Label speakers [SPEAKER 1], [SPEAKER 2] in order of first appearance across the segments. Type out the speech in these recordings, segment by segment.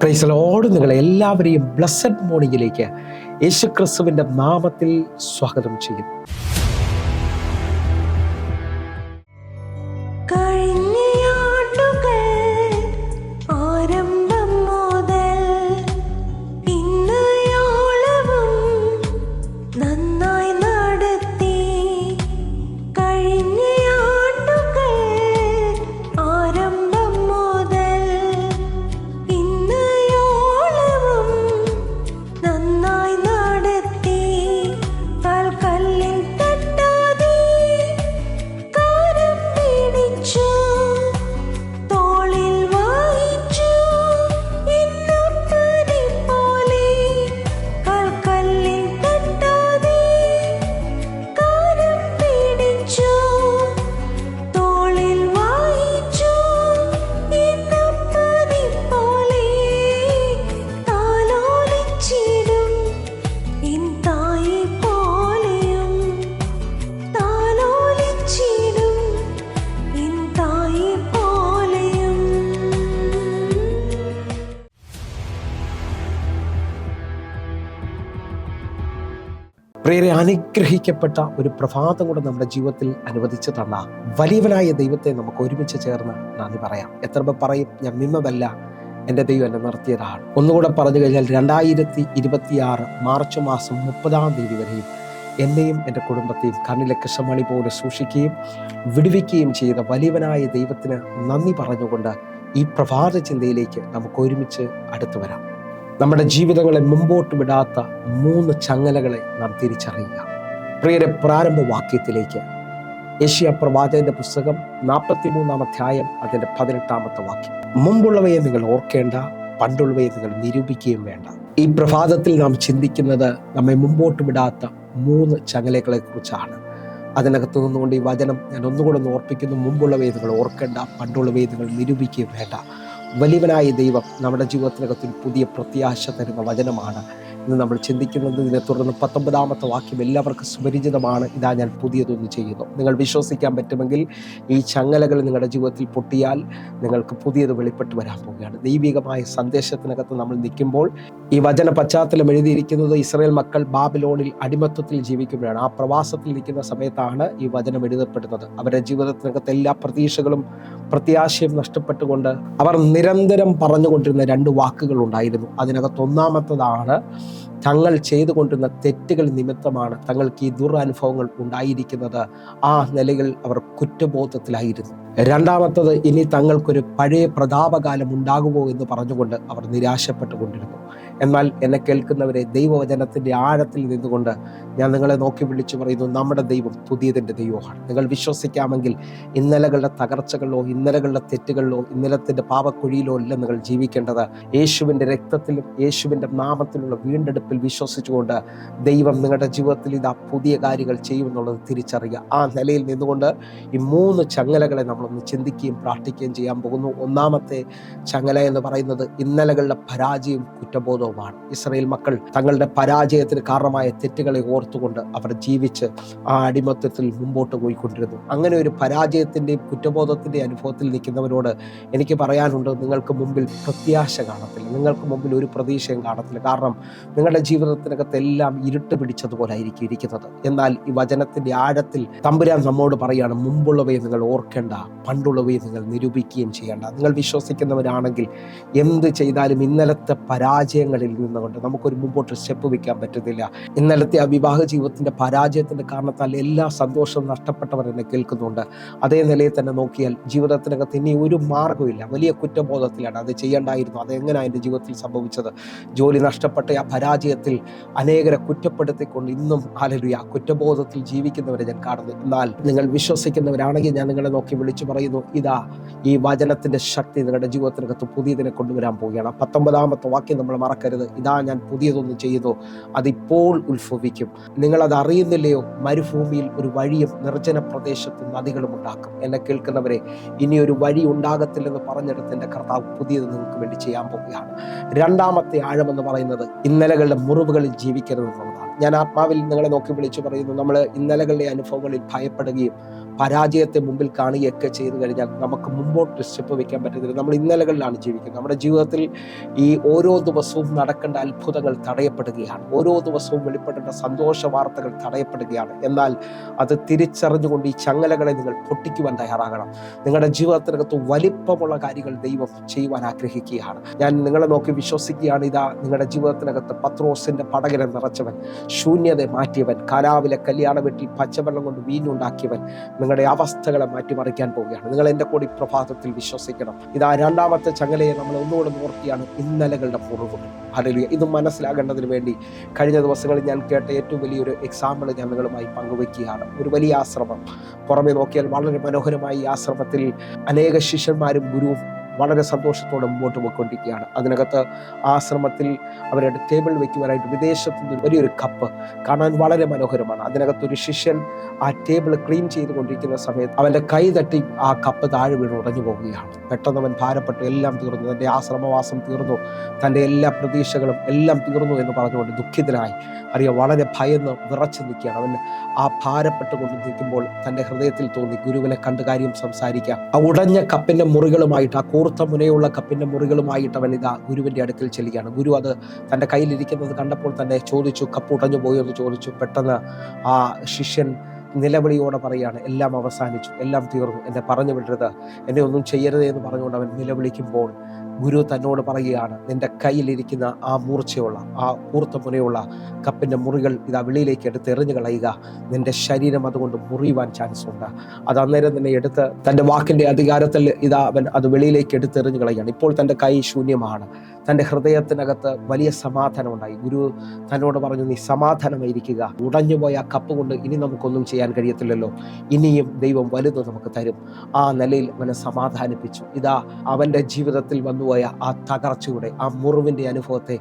[SPEAKER 1] Praise the Lord. നിങ്ങളെ എല്ലാവരെയും blessed മോർണിംഗിലേക്ക് യേശുക്രിസ്തുവിൻ്റെ നാമത്തിൽ സ്വാഗതം ചെയ്യും. പ്രിയരെ, അനുഗ്രഹിക്കപ്പെട്ട ഒരു പ്രഭാതം കൂടെ നമ്മുടെ ജീവിതത്തിൽ അനുവദിച്ചു തന്ന വലിയവനായ ദൈവത്തെ നമുക്ക് ഒരുമിച്ച് ചേർന്ന് നന്ദി പറയാം. എത്ര പേർ പറയും, ഞാൻ നിന്നതല്ല, എൻ്റെ ദൈവം എന്നെ നിർത്തിയതാണ്. ഒന്നുകൂടെ പറഞ്ഞു കഴിഞ്ഞാൽ 2026 മാർച്ച് മാസം 30-ാം തീയതി വരെയും എന്നെയും എൻ്റെ കുടുംബത്തെയും കണ്ണിലെ കൃഷ്ണമണി പോലെ സൂക്ഷിക്കുകയും വിടുവിക്കുകയും ചെയ്ത വലിയവനായ ദൈവത്തിന് നന്ദി പറഞ്ഞുകൊണ്ട് ഈ പ്രഭാത ചിന്തയിലേക്ക് നമുക്ക് ഒരുമിച്ച് അടുത്തു വരാം. നമ്മുടെ ജീവിതങ്ങളെ മുമ്പോട്ട് വിടാത്ത 3 ചങ്ങലകളെ നാം തിരിച്ചറിയുക. പ്രിയരെ, പ്രാരംഭ വാക്യത്തിലേക്ക് യെശയ്യാ പ്രവാചകന്റെ പുസ്തകം 43-ാം അധ്യായം അതിൻ്റെ 18-ാമത്തെ വാക്യം. മുമ്പുള്ളവയെ നിങ്ങൾ ഓർക്കേണ്ട, പണ്ടുള്ളവയെ നിങ്ങൾ നിരൂപിക്കുകയും വേണ്ട. ഈ പ്രഭാതത്തിൽ നാം ചിന്തിക്കുന്നത് നമ്മെ മുമ്പോട്ട് വിടാത്ത 3 ചങ്ങലകളെ കുറിച്ചാണ്. അതിനകത്ത് നിന്നുകൊണ്ട് ഈ വചനം ഞാൻ ഒന്നുകൂടെ ഒന്ന് ഓർപ്പിക്കുന്നു. മുമ്പുള്ളവയെ നിങ്ങൾ ഓർക്കേണ്ട, പണ്ടുള്ളവയെ നിങ്ങൾ നിരൂപിക്കുകയും വേണ്ട. വലിയവനായ ദൈവം നമ്മുടെ ജീവിതത്തിനകത്ത് ഒരു പുതിയ പ്രത്യാശ തരുന്ന വചനമാണ് ഇന്ന് നമ്മൾ ചിന്തിക്കുന്നത്. ഇതിനെ തുടർന്ന് 19-ാമത്തെ വാക്യം എല്ലാവർക്കും സുപരിചിതമാണ്. ഇതാ ഞാൻ പുതിയതൊന്ന് ചെയ്യുന്നു. നിങ്ങൾ വിശ്വസിക്കാൻ പറ്റുമെങ്കിൽ ഈ ചങ്ങലകൾ നിങ്ങളുടെ ജീവിതത്തിൽ പൊട്ടിയാൽ നിങ്ങൾക്ക് പുതിയത് വെളിപ്പെട്ട് വരാൻ പോവുകയാണ്. ദൈവികമായ സന്ദേശത്തിനകത്ത് നമ്മൾ നിൽക്കുമ്പോൾ ഈ വചന പശ്ചാത്തലം എഴുതിയിരിക്കുന്നത് ഇസ്രായേൽ മക്കൾ ബാബിലോണിൽ അടിമത്വത്തിൽ ജീവിക്കുമ്പോഴാണ്. ആ പ്രവാസത്തിൽ നിൽക്കുന്ന സമയത്താണ് ഈ വചനം എഴുതപ്പെടുന്നത്. അവരുടെ ജീവിതത്തിനകത്ത് എല്ലാ പ്രതീക്ഷകളും പ്രത്യാശയും നഷ്ടപ്പെട്ടുകൊണ്ട് അവർ നിരന്തരം പറഞ്ഞുകൊണ്ടിരുന്ന 2 വാക്കുകൾ ഉണ്ടായിരുന്നു. അതിനകത്ത് ഒന്നാമത്തതാണ്, തങ്ങൾ ചെയ്തുകൊണ്ടിരുന്ന തെറ്റുകൾ നിമിത്തമാണ് തങ്ങൾക്ക് ഈ ദുരനുഭവങ്ങൾ ഉണ്ടായിരിക്കുന്നത്. ആ നിലയിൽ അവർ കുറ്റബോധത്തിലായിരുന്നു. രണ്ടാമത്തത്, ഇനി തങ്ങൾക്കൊരു പഴയ പ്രതാപകാലം ഉണ്ടാകുമോ എന്ന് പറഞ്ഞുകൊണ്ട് അവർ നിരാശപ്പെട്ടുകൊണ്ടിരുന്നു. എന്നാൽ എന്നെ കേൾക്കുന്നവരെ, ദൈവവചനത്തിൻ്റെ ആഴത്തിൽ നിന്നുകൊണ്ട് ഞാൻ നിങ്ങളെ നോക്കി വിളിച്ചു പറയുന്നു, നമ്മുടെ ദൈവം പുതിയതിൻ്റെ ദൈവമാണ്. നിങ്ങൾ വിശ്വസിക്കാമെങ്കിൽ ഇന്നലകളുടെ തകർച്ചകളിലോ ഇന്നലകളുടെ തെറ്റുകളിലോ ഇന്നലത്തിൻ്റെ പാപക്കുഴിയിലോ അല്ല നിങ്ങൾ ജീവിക്കേണ്ടത്. യേശുവിൻ്റെ രക്തത്തിലും യേശുവിൻ്റെ നാമത്തിലുള്ള വീണ്ടെടുപ്പിൽ വിശ്വസിച്ചുകൊണ്ട് ദൈവം നിങ്ങളുടെ ജീവിതത്തിൽ ഇതാ പുതിയ കാര്യങ്ങൾ ചെയ്യുമെന്നുള്ളത് തിരിച്ചറിയുക. ആ നിലയിൽ നിന്നുകൊണ്ട് ഈ 3 ചങ്ങലകളെ നമ്മളൊന്ന് ചിന്തിക്കുകയും പ്രാർത്ഥിക്കുകയും ചെയ്യാൻ പോകുന്നു. ഒന്നാമത്തെ ചങ്ങല എന്ന് പറയുന്നത് ഇന്നലകളുടെ പരാജയവും കുറ്റബോധവുമാണ്. ഇസ്രായേൽ മക്കൾ തങ്ങളുടെ പരാജയത്തിന് കാരണമായ തെറ്റുകളെ ഓർത്തുകൊണ്ട് അവർ ജീവിച്ച് ആ അടിമത്വത്തിൽ മുമ്പോട്ട് പോയിക്കൊണ്ടിരുന്നു. അങ്ങനെ ഒരു പരാജയത്തിൻ്റെയും കുറ്റബോധത്തിൻ്റെയും അനുഭവത്തിൽ നിൽക്കുന്നവരോട് എനിക്ക് പറയാനുണ്ട്, നിങ്ങൾക്ക് മുമ്പിൽ പ്രത്യാശ കാണത്തില്ല, നിങ്ങൾക്ക് മുമ്പിൽ ഒരു പ്രതീക്ഷയും കാണത്തില്ല. കാരണം നിങ്ങളുടെ ജീവിതത്തിനകത്ത് എല്ലാം ഇരുട്ട് പിടിച്ചതുപോലെ ആയിരിക്കും ഇരിക്കുന്നത്. എന്നാൽ ഈ വചനത്തിൻ്റെ ആഴത്തിൽ തമ്പുരാൻ നമ്മോട് പറയാണ്, മുമ്പുള്ളവയെ നിങ്ങൾ ഓർക്കേണ്ട, പണ്ടുള്ളവയെ നിങ്ങൾ നിരൂപിക്കുകയും ചെയ്യേണ്ട. നിങ്ങൾ വിശ്വസിക്കുന്നവരാണെങ്കിൽ എന്ത് ചെയ്താലും ഇന്നലത്തെ പരാജയങ്ങളിൽ നിന്നുകൊണ്ട് നമുക്കൊരു മുമ്പോട്ട് സ്റ്റെപ്പ് വയ്ക്കാൻ പറ്റുന്നില്ല. ഇന്നലത്തെ ആ വിവാഹ ജീവിതത്തിൻ്റെ പരാജയത്തിൻ്റെ കാരണത്താൽ എല്ലാ സന്തോഷവും നഷ്ടപ്പെട്ടവർ എന്നെ കേൾക്കുന്നുണ്ട്. അതേ നിലയിൽ തന്നെ നോക്കിയാൽ ജീവിതത്തിനകത്ത് ഇനി ഒരു മാർഗ്ഗമില്ല, വലിയ കുറ്റബോധത്തിലാണ്. അത് ചെയ്യേണ്ടായിരുന്നു, അതെങ്ങനെയാണ് എൻ്റെ ജീവിതത്തിൽ സംഭവിച്ചത്? ജോലി നഷ്ടപ്പെട്ട ആ പരാജയത്തിൽ അനേകരെ കുറ്റപ്പെടുത്തിക്കൊണ്ട് ഇന്നും ഹല്ലേലൂയ കുറ്റബോധത്തിൽ ജീവിക്കുന്നവരെ ഞാൻ കാണുന്നു. എന്നാൽ നിങ്ങൾ വിശ്വസിക്കുന്നവരാണെങ്കിൽ ഞാൻ നിങ്ങളെ നോക്കി വിളിച്ചു പറയുന്നു, ഇതാ ഈ വചനത്തിൻ്റെ ശക്തി നിങ്ങളുടെ ജീവിതത്തിനകത്ത് പുതിയതിനെ കൊണ്ടുവരാൻ പോവുകയാണ്. 19-ാമത്തെ വാക്യം നമ്മൾ മറക്കരുത്. ഇതാ ഞാൻ പുതിയതൊന്നും ചെയ്യുന്നു, അതിപ്പോൾ ഉത്ഭവിക്കും. നിങ്ങളത് അറിയുന്നില്ലയോ? മരുഭൂമിയിൽ ഒരു വഴിയും നിർജ്ജന പ്രദേശത്ത് നദികളും ഉണ്ടാക്കും. എന്നെ കേൾക്കുന്നവരെ, ഇനി ഒരു വഴി ഉണ്ടാകത്തില്ലെന്ന് പറഞ്ഞെടുത്ത് എൻ്റെ കർത്താവ് പുതിയത് നിങ്ങൾക്ക് വേണ്ടി ചെയ്യാൻ പോവുകയാണ്. രണ്ടാമത്തെ ആഴമെന്ന് പറയുന്നത് ഇന്നലകളുടെ മുറിവുകളിൽ ജീവിക്കരുത് എന്നുള്ളതാണ്. ഞാൻ ആത്മാവിൽ നിങ്ങളെ നോക്കി വിളിച്ചു പറയുന്നു, നമ്മൾ ഇന്നലകളുടെ അനുഭവങ്ങളിൽ ഭയപ്പെടുകയും പരാജയത്തെ മുമ്പിൽ കാണുകയൊക്കെ ചെയ്തു കഴിഞ്ഞാൽ നമുക്ക് മുമ്പോട്ട് സ്റ്റെപ്പ് വയ്ക്കാൻ പറ്റത്തില്ല. നമ്മൾ ഇന്നലകളിലാണ് ജീവിക്കുന്നത്. നമ്മുടെ ജീവിതത്തിൽ ഈ ഓരോ ദിവസവും നടക്കേണ്ട അത്ഭുതങ്ങൾ തടയപ്പെടുകയാണ്. ഓരോ ദിവസവും വെളിപ്പെടേണ്ട സന്തോഷ വാർത്തകൾ തടയപ്പെടുകയാണ്. എന്നാൽ അത് തിരിച്ചറിഞ്ഞുകൊണ്ട് ഈ ചങ്ങലകളെ നിങ്ങൾ പൊട്ടിക്കുവാൻ തയ്യാറാകണം. നിങ്ങളുടെ ജീവിതത്തിനകത്ത് വലിപ്പമുള്ള കാര്യങ്ങൾ ദൈവം ചെയ്യുവാൻ ആഗ്രഹിക്കുകയാണ്. ഞാൻ നിങ്ങളെ നോക്കി വിശ്വസിക്കുകയാണ്. ഇതാ നിങ്ങളുടെ ജീവിതത്തിനകത്ത് പത്രോസിന്റെ പടകിനെ നിറച്ചവൻ, ശൂന്യത മാറ്റിയവൻ, കാനാവിലെ കല്യാണ വീട്ടിൽ പച്ചവെള്ളം കൊണ്ട് വീഞ്ഞുണ്ടാക്കിയവൻ നിങ്ങളുടെ അവസ്ഥകളെ മാറ്റിമറിക്കാൻ പോവുകയാണ്. നിങ്ങൾ എൻ്റെ കൂടി പ്രഭാതത്തിൽ വിശ്വസിക്കണം. ഇതാ രണ്ടാമത്തെ ചങ്ങലയെ നമ്മൾ ഒന്നുകൂടെ ഓർക്കുകയാണ്, ഇന്നലകളുടെ മുറിവുകൾ. ഹല്ലേലൂയ. ഇത് മനസ്സിലാകേണ്ടതിന് വേണ്ടി കഴിഞ്ഞ ദിവസങ്ങളിൽ ഞാൻ കേട്ട ഏറ്റവും വലിയൊരു എക്സാമ്പിൾ ഞാൻ നിങ്ങളുമായി പങ്കുവയ്ക്കുകയാണ്. ഒരു വലിയ ആശ്രമം, പുറമെ നോക്കിയാൽ വളരെ മനോഹരമായി ഈ ആശ്രമത്തിൽ അനേക ശിഷ്യന്മാരും ഗുരുവും വളരെ സന്തോഷത്തോടെ മുമ്പോട്ട് പോയിക്കൊണ്ടിരിക്കുകയാണ്. അതിനകത്ത് ആശ്രമത്തിൽ അവരുടെ ടേബിൾ വെക്കുവാനായിട്ട് വിദേശത്തു നിന്ന് വലിയൊരു കപ്പ് കാണാൻ വളരെ മനോഹരമാണ്. അതിനകത്തൊരു ശിഷ്യൻ ആ ടേബിൾ ക്ലീൻ ചെയ്തുകൊണ്ടിരിക്കുന്ന സമയത്ത് അവൻ്റെ കൈ തട്ടി ആ കപ്പ് താഴെ വീണ് ഉടഞ്ഞു പോവുകയാണ്. പെട്ടെന്ന് അവൻ ഭാരപ്പെട്ട് എല്ലാം തീർന്നു, തൻ്റെ ആശ്രമവാസം തീർന്നു, തൻ്റെ എല്ലാ പ്രതീക്ഷകളും എല്ലാം തീർന്നു എന്ന് പറഞ്ഞുകൊണ്ട് ദുഃഖിതനായി വളരെ ഭയന്ന് വിറച്ചു നിൽക്കുകയാണ്. അവൻ ആ ഭാരപ്പെട്ടുകൊണ്ട് നിൽക്കുമ്പോൾ തൻ്റെ ഹൃദയത്തിൽ തോന്നി ഗുരുവിനെ കണ്ട് കാര്യം സംസാരിക്കാം. ആ ഉടഞ്ഞ കപ്പിൻ്റെ മുറികളുമായിട്ട്, ആ കൂർത്ത മുനയുള്ള കപ്പിൻ്റെ മുറികളുമായിട്ട് അവൻ ഇതാ ഗുരുവിൻ്റെ അടുക്കൽ ചെല്ലുകയാണ്. ഗുരു അത് തൻ്റെ കയ്യിലിരിക്കുന്നത് കണ്ടപ്പോൾ തന്നെ ചോദിച്ചു, കപ്പ് ഉടഞ്ഞു പോയോ എന്ന് ചോദിച്ചു. പെട്ടെന്ന് ആ ശിഷ്യൻ നിലവിളിയോടെ പറയുകയാണ്, എല്ലാം അവസാനിച്ചു, എല്ലാം തീർന്നു, എന്നെ പറഞ്ഞു വിടരുത്, എന്നെ ഒന്നും ചെയ്യരുത് എന്ന് പറഞ്ഞുകൊണ്ട് അവൻ നിലവിളിക്കുമ്പോൾ ഗുരു തന്നോട് പറയുകയാണ്, നിന്റെ കയ്യിലിരിക്കുന്ന ആ മൂർച്ചയുള്ള, ആ കൂർത്ത മുനയുള്ള കപ്പിൻ്റെ മുറികൾ ഇതാ വെളിയിലേക്ക് എടുത്ത് എറിഞ്ഞു കളയുക. നിന്റെ ശരീരം അതുകൊണ്ട് മുറിയുവാൻ ചാൻസ് ഉണ്ട്. അത് അന്നേരം തന്നെ എടുത്ത് തൻ്റെ വാക്കിൻ്റെ അധികാരത്തിൽ ഇതാ അവൻ അത് വെളിയിലേക്ക് എടുത്തെറിഞ്ഞു കളയുകയാണ്. ഇപ്പോൾ തൻ്റെ കൈ ശൂന്യമാണ്. തൻ്റെ ഹൃദയത്തിനകത്ത് വലിയ സമാധാനം ഉണ്ടായി. ഗുരു തന്നോട് പറഞ്ഞു, നീ സമാധാനമായിരിക്കുക, ഉടഞ്ഞുപോയ ആ കപ്പ് കൊണ്ട് ഇനി നമുക്കൊന്നും ചെയ്യാൻ കഴിയത്തില്ലല്ലോ, ഇനിയും ദൈവം വലുത് നമുക്ക് തരും. ആ നിലയിൽ അവനെ സമാധാനിപ്പിച്ചു. ഇതാ അവൻ്റെ ജീവിതത്തിൽ വന്നുപോയ ആ തകർച്ചയുടെ, ആ മുറിവിൻ്റെ അനുഭവത്തെ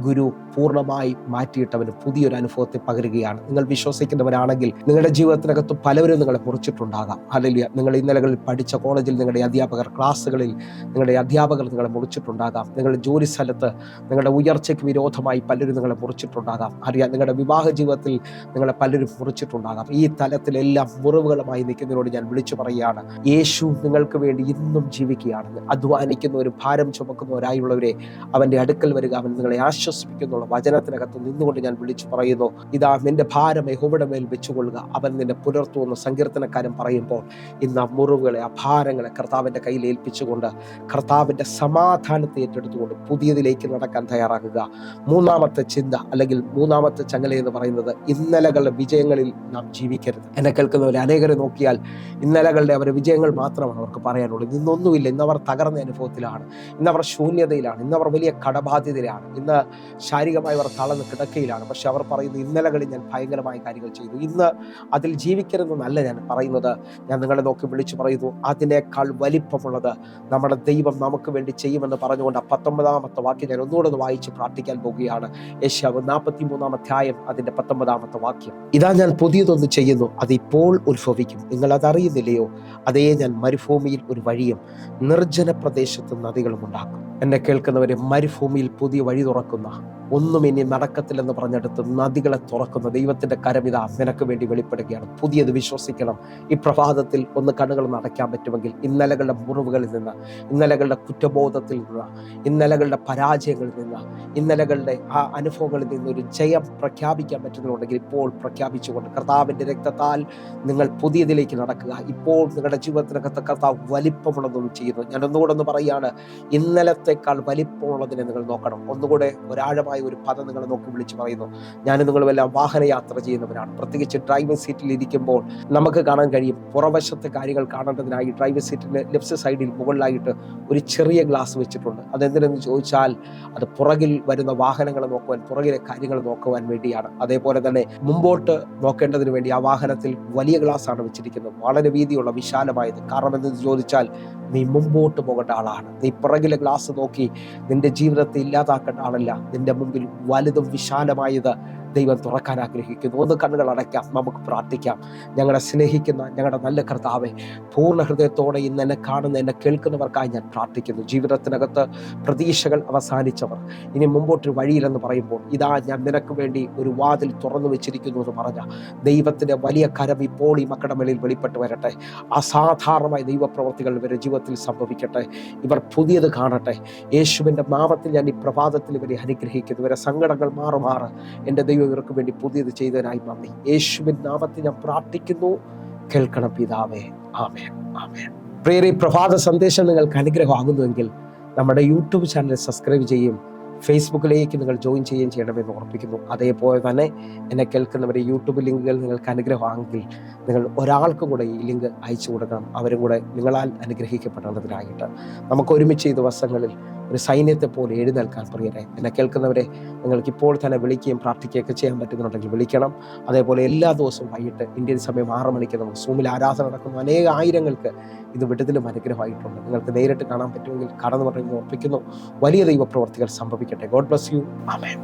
[SPEAKER 1] ഗുരു പൂർണ്ണമായി മാറ്റിയിട്ടവന് പുതിയൊരു അനുഭവത്തെ പകരുകയാണ്. നിങ്ങൾ വിശ്വസിക്കുന്നവരാണെങ്കിൽ നിങ്ങളുടെ ജീവിതത്തിനകത്ത് പലവരും നിങ്ങളെ മുറിച്ചിട്ടുണ്ടാകാം. ഹല്ലേലൂയ. നിങ്ങൾ ഇന്നലകളിൽ പഠിച്ച കോളേജിൽ നിങ്ങളുടെ അധ്യാപകർ, ക്ലാസ്സുകളിൽ നിങ്ങളുടെ അധ്യാപകർ നിങ്ങളെ മുറിച്ചിട്ടുണ്ടാകാം. നിങ്ങളുടെ ജോലി സ്ഥലത്ത് നിങ്ങളുടെ ഉയർച്ചയ്ക്ക് വിരോധമായി പലരും നിങ്ങളെ മുറിച്ചിട്ടുണ്ടാകാം. നിങ്ങളുടെ വിവാഹ ജീവിതത്തിൽ നിങ്ങളെ പലരും മുറിച്ചിട്ടുണ്ടാകാം. ഈ തലത്തിലെല്ലാം മുറിവുകളുമായി നിൽക്കുന്നതിനോട് ഞാൻ വിളിച്ചു പറയുകയാണ്, യേശു നിങ്ങൾക്ക് വേണ്ടി ഇന്നും ജീവിക്കുകയാണ്. അധ്വാനിക്കുന്നവരും ഭാരം ചുമക്കുന്നവരായുള്ളവരെ അവൻ്റെ അടുക്കൽ വരിക, അവൻ നിങ്ങളെ ആശ്വസിപ്പിക്കുന്നുള്ള വചനത്തിനകത്ത് നിന്നുകൊണ്ട് ഞാൻ വിളിച്ചു പറയുന്നു, ഇതാ നിന്റെ ഭാരം യഹോവയുടെ മേൽ വെച്ചുകൊള്ളുക, അവൻ നിന്നെ പുലർത്തുമെന്ന് സങ്കീർത്തനക്കാരൻ പറയുമ്പോൾ ഇന്ന് ആ മുറിവുകളെ, ആ ഭാരങ്ങളെ കർത്താവിൻ്റെ കയ്യിൽ ഏൽപ്പിച്ചുകൊണ്ട് കർത്താവിൻ്റെ സമാധാനത്തെ ഏറ്റെടുത്തുകൊണ്ട് പുതിയതിലേക്ക് നടക്കാൻ തയ്യാറാകുക. മൂന്നാമത്തെ ചിന്ത അല്ലെങ്കിൽ മൂന്നാമത്തെ ചങ്ങല എന്ന് പറയുന്നത്, ഇന്നലകളുടെ വിജയങ്ങളിൽ നാം ജീവിക്കരുത്. എന്നെ കേൾക്കുന്നവരെ അനേകരെ നോക്കിയാൽ ഇന്നലകളുടെ അവരുടെ വിജയങ്ങൾ മാത്രമാണ് അവർക്ക് പറയാനുള്ളത്. ഇന്നൊന്നുമില്ല. ഇന്നവർ തകർന്ന അനുഭവത്തിലാണ്, ഇന്നവർ ശൂന്യതയിലാണ്, ഇന്നവർ വലിയ കടബാധ്യതയിലാണ്, ഇന്ന് ശാരീരികമായി അവർ തളർന്ന് കിടക്കയിലാണ്. പക്ഷെ അവർ പറയുന്നു, ഇന്നലകളിൽ ഞാൻ ഭയങ്കരമായ കാര്യങ്ങൾ ചെയ്തു, ഇന്ന് അതിൽ ജീവിക്കരുതെന്നല്ല ഞാൻ പറയുന്നത്. ഞാൻ നിങ്ങളെ നോക്കി വിളിച്ചു പറയുന്നു, അതിനേക്കാൾ വലിപ്പമുള്ളത് നമ്മുടെ ദൈവം നമുക്ക് വേണ്ടി ചെയ്യുമെന്ന് പറഞ്ഞുകൊണ്ട് 19-ാമത്തെ വാക്യം ഞാൻ ഒന്നുകൂടെ വായിച്ച് പ്രാർത്ഥിക്കാൻ പോകുകയാണ്. യെശയ്യാവ് 43-ാം അധ്യായം അതിന്റെ 19-ാമത്തെ വാക്യം. ഇതാ ഞാൻ പുതിയതൊന്ന് ചെയ്യുന്നു, അത് ഇപ്പോൾ ഉത്ഭവിക്കും, നിങ്ങൾ അതറിയുന്നില്ലയോ? അതേ ഞാൻ മരുഭൂമിയിൽ ഒരു വഴിയും നിർജ്ജന പ്രദേശത്ത് നദികളും ഉണ്ടാക്കും. എന്നെ കേൾക്കുന്നവരെ, മരുഭൂമിയിൽ പുതിയ വഴി തുറക്കുന്ന, ഒന്നും ഇനി നടക്കത്തില്ലെന്ന് പറഞ്ഞെടുത്ത് നദികളെ തുറക്കുന്ന ദൈവത്തിന്റെ കരമിതാ നിനക്ക് വേണ്ടി വെളിപ്പെടുകയാണ്. പുതിയത് വിശ്വസിക്കണം. ഈ പ്രഭാതത്തിൽ ഒന്ന് കണ്ണുകൾ നടക്കാൻ പറ്റുമെങ്കിൽ ഇന്നലകളുടെ മുറിവുകളിൽ നിന്ന്, ഇന്നലകളുടെ കുറ്റബോധത്തിൽ നിന്ന്, ഇന്നലകളുടെ പരാജയങ്ങളിൽ നിന്ന്, ഇന്നലകളുടെ ആ അനുഭവങ്ങളിൽ നിന്ന് ഒരു ജയം പ്രഖ്യാപിക്കാൻ പറ്റുന്നുണ്ടെങ്കിൽ ഇപ്പോൾ പ്രഖ്യാപിച്ചുകൊണ്ട് കർത്താവിൻ്റെ രക്തത്താൽ നിങ്ങൾ പുതിയതിലേക്ക് നടക്കുക. ഇപ്പോൾ നിങ്ങളുടെ ജീവിതത്തിനകത്ത് കർത്താവ് വലിപ്പമുള്ളതൊന്നും ചെയ്യുന്നു. ഞാൻ ഒന്നുകൂടെ ഒന്ന് പറയുകയാണ്, ഇന്നലത്തെക്കാൾ വലിപ്പമുള്ളതിനെ നിങ്ങൾ നോക്കണം. ഒന്നുകൂടെ ഒരാഴമായ ഒരു പദം നിങ്ങൾ നോക്കി വിളിച്ചു പറയുന്നു. ഞാനും നിങ്ങളുമെല്ലാം വാഹനയാത്ര ചെയ്യുന്നവരാണ്. പ്രത്യേകിച്ച് ഡ്രൈവിംഗ് സീറ്റിൽ ഇരിക്കുമ്പോൾ നമുക്ക് കാണാൻ കഴിയും, പുറവശത്തെ കാര്യങ്ങൾ കാണേണ്ടതിനായി ഡ്രൈവിംഗ് സീറ്റിന്റെ ലെഫ്റ്റ് സൈഡിൽ മുകളിലായിട്ട് ഒരു ചെറിയ ഗ്ലാസ് വെച്ചിട്ടുണ്ട്. അതെന്തിനെന്ന് ചോദിച്ചാൽ അത് പുറകിൽ വരുന്ന വാഹനങ്ങൾ നോക്കുവാൻ, പുറകിലെ കാര്യങ്ങൾ നോക്കുവാൻ വേണ്ടിയാണ്. അതേപോലെ തന്നെ മുമ്പോട്ട് നോക്കേണ്ടതിന് വേണ്ടി ആ വാഹനത്തിൽ വലിയ ഗ്ലാസ് ആണ് വെച്ചിരിക്കുന്നത്, വളരെ വീതിയുള്ള വിശാലമായത്. കാരണം എന്തെന്ന് ചോദിച്ചാൽ നീ മുമ്പോട്ട് പോകേണ്ട ആളാണ്. നീ പുറകിലെ ഗ്ലാസ് നോക്കി നിന്റെ ജീവിതത്തെ ഇല്ലാതാക്കേണ്ട ആളല്ല. നിന്റെ മുമ്പിൽ വലുതും വിശാലമായത് ദൈവം തുറക്കാൻ ആഗ്രഹിക്കുന്നു. ഒന്ന് കണ്ണുകൾ അടയ്ക്കാം, നമുക്ക് പ്രാർത്ഥിക്കാം. ഞങ്ങളെ സ്നേഹിക്കുന്ന ഞങ്ങളുടെ നല്ല കർത്താവേ, പൂർണ്ണ ഹൃദയത്തോടെ ഇന്ന് എന്നെ കാണുന്ന എന്നെ കേൾക്കുന്നവർക്കായി ഞാൻ പ്രാർത്ഥിക്കുന്നു. ജീവിതത്തിനകത്ത് പ്രതീക്ഷകൾ അവസാനിച്ചവർ ഇനി മുമ്പോട്ടൊരു വഴിയില്ലെന്ന് പറയുമ്പോൾ, ഇതാ ഞാൻ നിനക്ക് വേണ്ടി ഒരു വാതിൽ തുറന്നു വെച്ചിരിക്കുന്നു എന്ന് പറഞ്ഞ ദൈവത്തിൻ്റെ വലിയ കരം ഇപ്പോൾ ഈ മക്കളുടെ മേലിൽ വെളിപ്പെട്ട് വരട്ടെ. അസാധാരണമായ ദൈവപ്രവർത്തികൾ ഇവരുടെ ജീവിതത്തിൽ സംഭവിക്കട്ടെ. ഇവർ പുതിയത് കാണട്ടെ. യേശുവിൻ്റെ നാമത്തിൽ ഞാൻ ഈ പ്രഭാതത്തിൽ ഇവരെ അനുഗ്രഹിക്കുന്നു. ഇവരെ സങ്കടങ്ങൾ മാറുമാറ് എൻ്റെ ദൈവം ഇവർക്ക് വേണ്ടി പുതിയത് ചെയ്തതിനായി നന്ദി. യേശുവിൻ്റെ നാമത്തിൽ ഞാൻ പ്രാർത്ഥിക്കുന്നു. കേൾക്കണം പിതാവേ. ആമേൻ, ആമേൻ. പ്രിയരെ, പ്രഭാത സന്ദേശം നിങ്ങൾക്ക് അനുഗ്രഹമാകുന്നുവെങ്കിൽ നമ്മുടെ യൂട്യൂബ് ചാനൽ സബ്സ്ക്രൈബ് ചെയ്യും, ഫേസ്ബുക്കിലേക്ക് നിങ്ങൾ ജോയിൻ ചെയ്യണമെന്ന് ഓർപ്പിക്കുന്നു. അതേപോലെ തന്നെ എന്നെ കേൾക്കുന്നവരെ യൂട്യൂബ് ലിങ്കുകൾ നിങ്ങൾക്ക് അനുഗ്രഹമാണെങ്കിൽ നിങ്ങൾ ഒരാൾക്കും കൂടെ ഈ ലിങ്ക് അയച്ചു കൊടുക്കണം. അവരും കൂടെ നിങ്ങളാൽ അനുഗ്രഹിക്കപ്പെടേണ്ടതിനായിട്ട് നമുക്ക് ഒരുമിച്ച് ഈ ദിവസങ്ങളിൽ ഒരു സൈന്യത്തെ പോലെ എഴുന്നേൽക്കാൻ പ്രിയരെ. എന്നെ കേൾക്കുന്നവരെ, നിങ്ങൾക്ക് ഇപ്പോൾ തന്നെ വിളിക്കുകയും പ്രാർത്ഥിക്കുകയൊക്കെ ചെയ്യാൻ പറ്റുന്നുണ്ടെങ്കിൽ വിളിക്കണം. അതേപോലെ എല്ലാ ദിവസവും വൈകിട്ട് ഇന്ത്യൻ സമയം 6 മണിക്ക് നമുക്ക് സൂമിൽ ആരാധന നടക്കുന്ന അനേക ആയിരങ്ങൾക്ക് ഇത് വിടുതലും അനുഗ്രഹമായിട്ടുണ്ട്. നിങ്ങൾക്ക് നേരിട്ട് കാണാൻ പറ്റുമെങ്കിൽ കടന്നു പറഞ്ഞ് ഓർപ്പിക്കുന്നു. വലിയ ദൈവപ്രവർത്തികൾ സംഭവിക്കട്ടെ. God bless you. ആമേൻ.